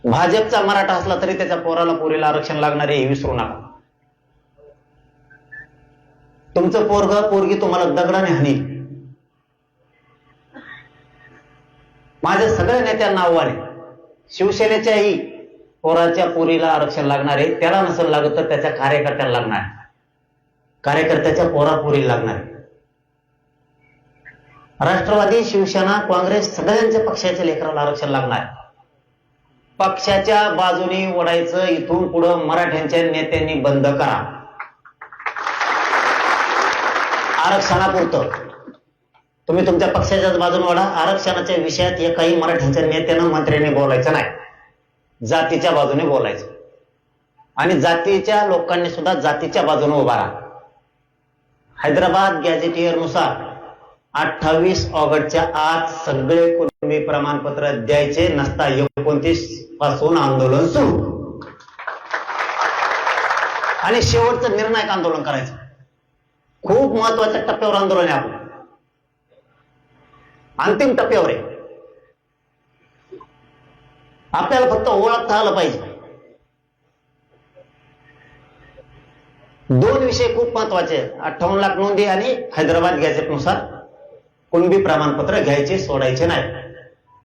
भाजपचा मराठा असला तरी त्याच्या पोराला पोरीला आरक्षण लागणार आहे हे विसरू नका. तुमचं पोरग पोरगी तुम्हाला दगडाने हानी. माझ्या सगळ्या नेत्यांना आव्हान आहे, शिवसेनेच्याही पोराच्या पोरीला आरक्षण लागणार आहे. त्याला नसेल लागत तर त्याच्या कार्यकर्त्याला लागणार आहे, कार्यकर्त्याच्या पोरा पोरीला लागणार आहे. राष्ट्रवादी, शिवसेना, काँग्रेस सगळ्यांच्या पक्षाच्या लेकराला आरक्षण लागणार आहे. पक्षाच्या बाजूने ओढायचं इथून पुढं मराठ्यांच्या नेत्यांनी बंद करा. आरक्षणापुरतं तुम्ही तुमच्या पक्षाच्याच बाजूने ओढा. आरक्षणाच्या विषयात एकाही मराठ्यांच्या नेत्यानं मंत्र्यांनी बोलायचं नाही. जातीच्या बाजूने बोलायचं आणि जातीच्या लोकांनी सुद्धा जातीच्या बाजूने उभा राहा. हैदराबाद गॅझेटियर नुसार 28 ऑगस्टच्या आत सगळे कुटुंबी प्रमाणपत्र द्यायचे, नसता 29 पासून आंदोलन सुरू आणि शेवटचं निर्णायक आंदोलन करायचं. खूप महत्वाच्या टप्प्यावर आंदोलन आहे आपलं, अंतिम टप्प्यावर आहे. आपल्याला फक्त ओळखता आलं पाहिजे. 2 विषय खूप महत्वाचे आहेत, 58 लाख नोंदी आणि हैदराबाद गॅझेट नुसार कुणबी प्रमाणपत्र घ्यायचे सोडायचे नाही.